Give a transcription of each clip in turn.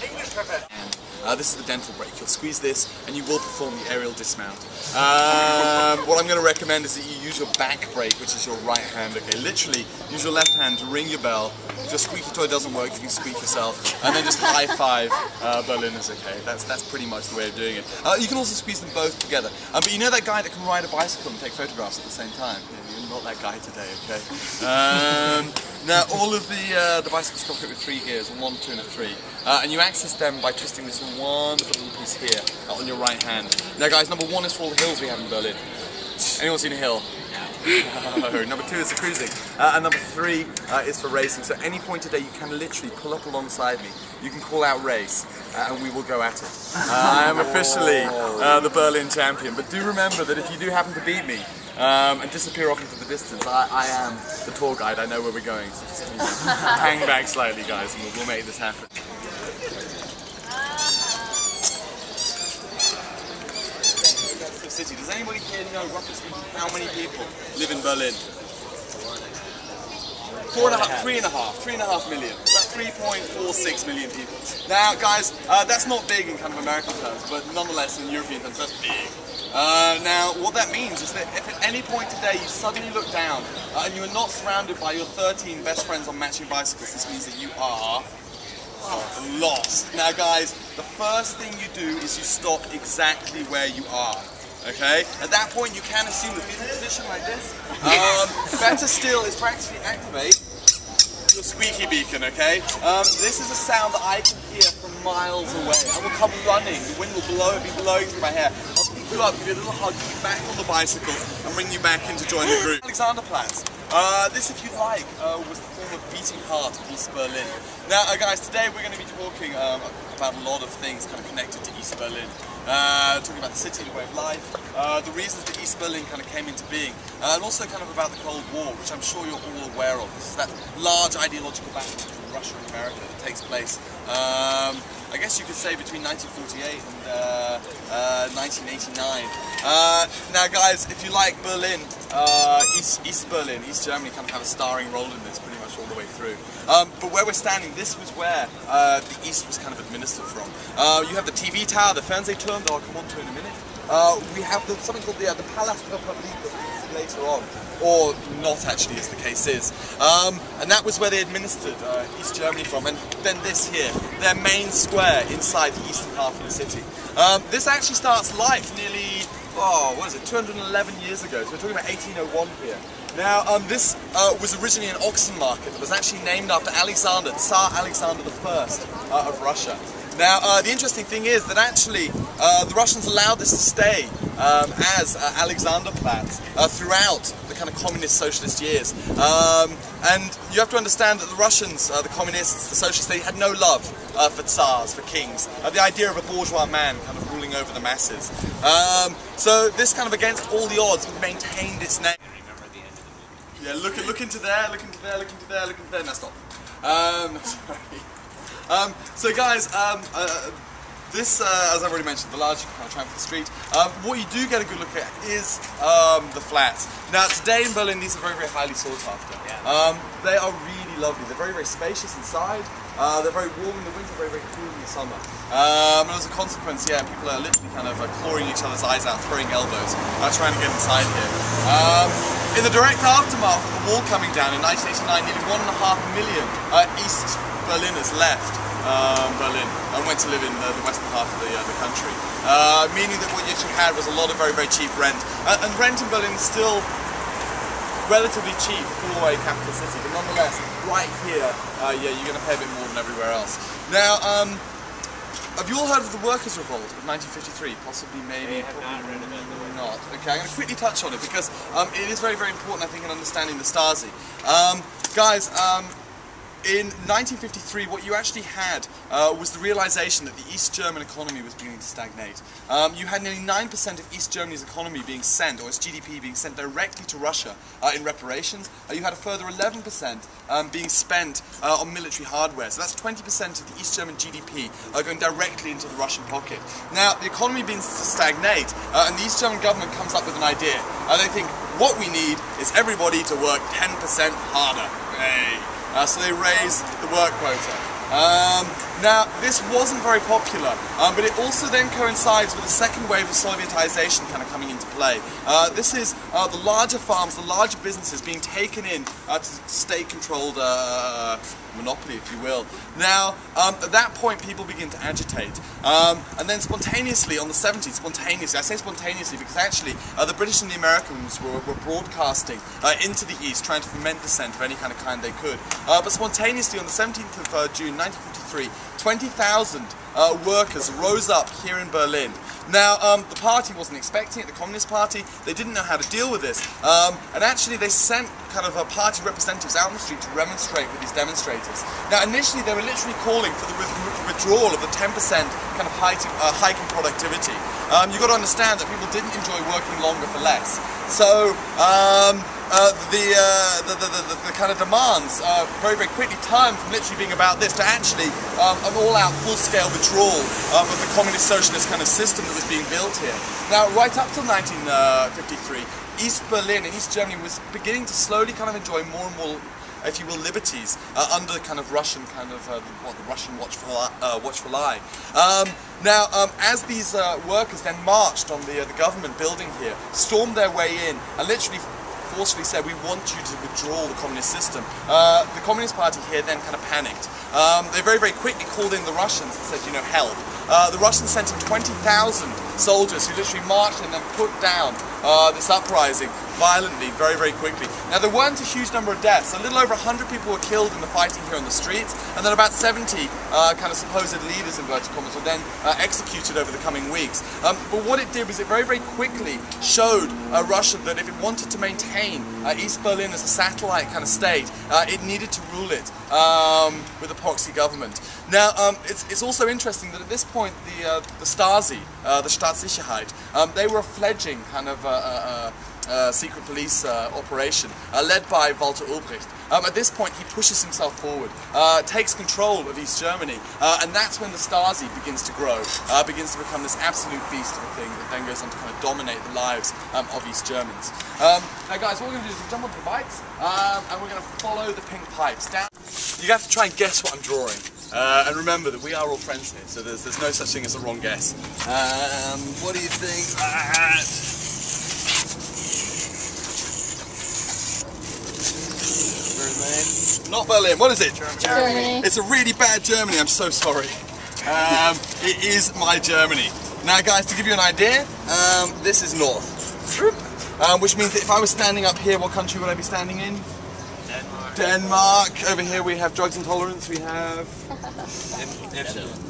English pepper. This is the dental brake. You'll squeeze this and you will perform the aerial dismount. What I'm going to recommend is that you use your back brake, which is your right hand. Okay, literally use your left hand to ring your bell. If your squeaky toy doesn't work, you can squeak yourself, and then just high five Berliners. Okay, that's pretty much the way of doing it. You can also squeeze them both together. But you know that guy that can ride a bicycle and take photographs at the same time? You're not that guy today. Okay. Now all of the bicycles come equipped with 3 gears, a 1, 2, and a 3, and you access them by twisting this wonderful little piece here on your right hand. Now guys, number 1 is for all the hills we have in Berlin. Anyone seen a hill? No. Number 2 is for cruising, and number 3 is for racing. So at any point today you can literally pull up alongside me, you can call out race, and we will go at it. I am officially the Berlin champion, but do remember that if you do happen to beat me, and disappear off into the distance, I am the tour guide, I know where we're going, so just hang back slightly guys and we'll make this happen. City. Does anybody here know roughly speaking how many people live in Berlin? 3.5 million. About 3.46 million people. Now guys, that's not big in kind of American terms, but nonetheless in European terms that's big. Now what that means is that if at any point today you suddenly look down and you are not surrounded by your 13 best friends on matching bicycles, this means that you are lost. Now guys, the first thing you do is you stop exactly where you are. Okay, at that point you can assume the fetal position like this. Better still is to actually activate your squeaky beacon, okay? This is a sound that I can hear from miles away. I will come running, the wind will be blowing through my hair. I'll pick you up, give you a little hug, get you back on the bicycle and bring you back in to join the group. Alexanderplatz. This, if you like, was the former beating heart of East Berlin. Now guys, today we're going to be talking about a lot of things kind of connected to East Berlin. Talking about the city and the way of life, the reasons that East Berlin kind of came into being, and also kind of about the Cold War, which I'm sure you're all aware of. This is that large ideological battle between Russia and America that takes place, I guess you could say between 1948 and 1989. Now guys, if you like Berlin, East Berlin, East Germany kind of have a starring role in this pretty much all the way through. But where we're standing, this was where the East was kind of administered from. You have the TV tower, the Fernsehturm, that I'll come on to in a minute. We have something called the Palast Republik that we'll see later on, or not actually as the case is. And that was where they administered East Germany from. And then this here, their main square inside the eastern half of the city. This actually starts life nearly, 211 years ago. So we're talking about 1801 here. Now, this was originally an oxen market that was actually named after Alexander, Tsar Alexander I of Russia. Now, the interesting thing is that actually the Russians allowed this to stay as Alexanderplatz throughout the kind of communist socialist years. And you have to understand that the Russians, the communists, the socialists, they had no love for tsars, for kings. The idea of a bourgeois man kind of ruling over the masses. So this kind of against all the odds maintained its name. Yeah, look into there, look into there, look into there, look into there. Now stop. Sorry. So guys, this, as I've already mentioned, the large kind of triumphal street. What you do get a good look at is the flats. Now today in Berlin, these are very, very highly sought after. They are really lovely. They're very, very spacious inside. They're very warm in the winter, very, very cool in the summer. And as a consequence, yeah, people are literally kind of clawing each other's eyes out, throwing elbows, trying to get inside here. In the direct aftermath of the wall coming down in 1989, nearly 1.5 million East Berliners left Berlin and went to live in the western half of the country. Meaning that what you actually had was a lot of very, very cheap rent. And rent in Berlin is still relatively cheap for a capital city, but nonetheless, right here, yeah, you're going to pay a bit more than everywhere else. Now, have you all heard of the Workers' Revolt of 1953? Possibly, maybe, probably not. Okay, I'm going to quickly touch on it because it is very, very important, I think, in understanding the Stasi. Guys, in 1953, what you actually had was the realization that the East German economy was beginning to stagnate. You had nearly 9% of East Germany's economy being sent, or its GDP being sent directly to Russia in reparations. You had a further 11% being spent on military hardware. So that's 20% of the East German GDP going directly into the Russian pocket. Now, the economy begins to stagnate, and the East German government comes up with an idea. They think, what we need is everybody to work 10% harder. Hey. so they raise the work quota. Now, this wasn't very popular, but it also then coincides with the second wave of Sovietization kind of coming into play. This is the larger farms, the larger businesses being taken in to state-controlled monopoly, if you will. Now, at that point, people begin to agitate. And then spontaneously, on the 70s, I say spontaneously because actually the British and the Americans were broadcasting into the East, trying to foment dissent of any kind they could. But spontaneously, on the 17th of June 1953, 20,000 workers rose up here in Berlin. Now, the party wasn't expecting it, the Communist Party, they didn't know how to deal with this, and actually they sent kind of party representatives out on the street to remonstrate with these demonstrators. Now, initially they were literally calling for the withdrawal of the 10% kind of hike in productivity. You've got to understand that people didn't enjoy working longer for less. So, the kind of demands very, very quickly turned from literally being about this to actually an all-out, full-scale withdrawal of the communist socialist kind of system that was being built here. Now, right up till 1953, East Berlin and East Germany was beginning to slowly kind of enjoy more and more, if you will, liberties under kind of Russian the Russian watchful eye. Now, as these workers then marched on the government building here, stormed their way in, and literally forcefully said, "We want you to withdraw the communist system." The Communist Party here then kind of panicked. They very, very quickly called in the Russians and said, you know, help. The Russians sent in 20,000 soldiers who literally marched and then put down this uprising violently, very, very quickly. Now, there weren't a huge number of deaths. A little over 100 people were killed in the fighting here on the streets, and then about 70 kind of supposed leaders, inverted commas, were then executed over the coming weeks. But what it did was it very, very quickly showed Russia that if it wanted to maintain East Berlin as a satellite kind of state, it needed to rule it with a proxy government. Now, it's also interesting that at this point, the Stasi, the Staatssicherheit, they were a fledgling kind of secret police operation led by Walter Ulbricht. At this point, he pushes himself forward, takes control of East Germany, and that's when the Stasi begins to grow, begins to become this absolute beast of a thing that then goes on to kind of dominate the lives of East Germans. Now, guys, what we're going to do is jump onto the bikes, and we're going to follow the pink pipes down. You have to try and guess what I'm drawing. And remember that we are all friends here, so there's no such thing as a wrong guess. What do you think? Not Berlin. What is it? Germany. It's a really bad Germany. I'm so sorry. It is my Germany. Now, guys, to give you an idea, this is north, which means that if I was standing up here, what country would I be standing in? Denmark. Over here we have drugs intolerance. We have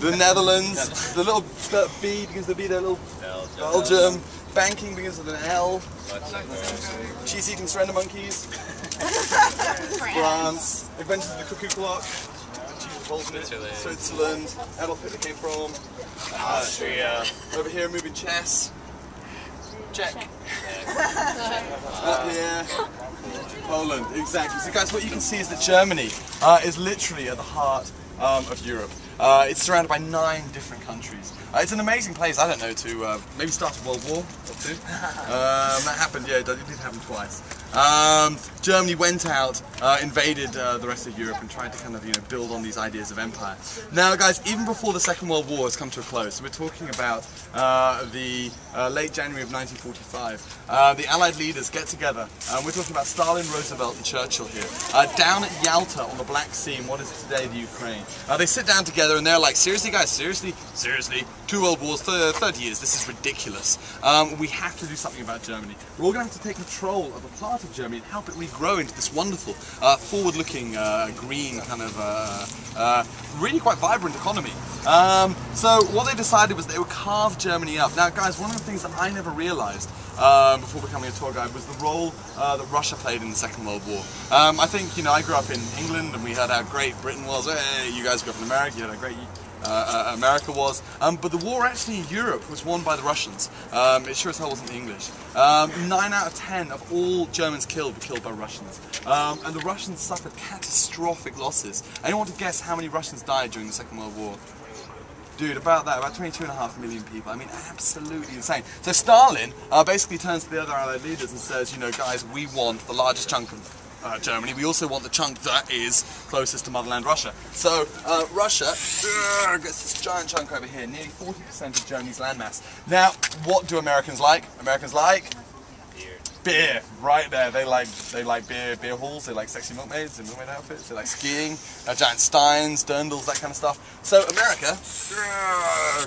the Netherlands. The little B begins with a B there. Little Belgium. Banking begins with an L. Cheese eating surrender monkeys. France. Adventures of the Cuckoo Clock. Switzerland. Adolf Hitler came from. Austria. Over here moving chess. Czech. Up here. Poland, exactly. So guys, what you can see is that Germany is literally at the heart of Europe. It's surrounded by 9 different countries. It's an amazing place, I don't know, to maybe start a World War or 2. That happened, yeah, it did happen twice. Germany went out, invaded the rest of Europe and tried to kind of, build on these ideas of empire. Now, guys, even before the Second World War has come to a close, so we're talking about the late January of 1945, the Allied leaders get together. We're talking about Stalin, Roosevelt and Churchill here, down at Yalta on the Black Sea in what is today the Ukraine. They sit down together and they're like, seriously guys, seriously, 2 world wars, 30 years, this is ridiculous. We have to do something about Germany. We're all going to have to take control of a part of Germany and help it regrow into this wonderful, forward-looking, green, kind of, really quite vibrant economy. So what they decided was they would carve Germany up. Now guys, one of the things that I never realised before becoming a tour guide was the role that Russia played in the Second World War. I think, I grew up in England and we heard how great Britain was. Hey, you guys grew up in America, you had how great America was. But the war actually in Europe was won by the Russians. It sure as hell wasn't the English. 9 out of 10 of all Germans killed were killed by Russians. And the Russians suffered catastrophic losses. Anyone want to guess how many Russians died during the Second World War? Dude, about 22.5 million people. I mean, absolutely insane. So Stalin basically turns to the other Allied leaders and says, guys, we want the largest chunk of Germany. We also want the chunk that is closest to motherland Russia. So Russia gets this giant chunk over here, nearly 40% of Germany's landmass. Now, what do Americans like? Americans like beer, right there. They like beer halls. They like sexy milkmaids in milkmaid outfits. They like skiing, giant steins, dirndls, that kind of stuff. So America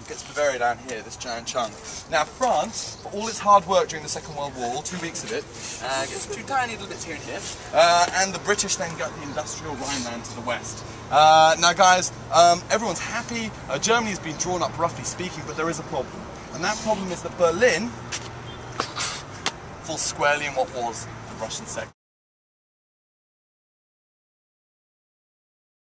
gets Bavaria down here, this giant chunk. Now France, for all its hard work during the Second World War, all 2 weeks of it, gets 2 tiny little bits here and here. And the British then got the industrial Rhineland to the west. Now guys, everyone's happy. Germany's been drawn up roughly speaking, but there is a problem. And that problem is that Berlin falls squarely in what was the Russian sector.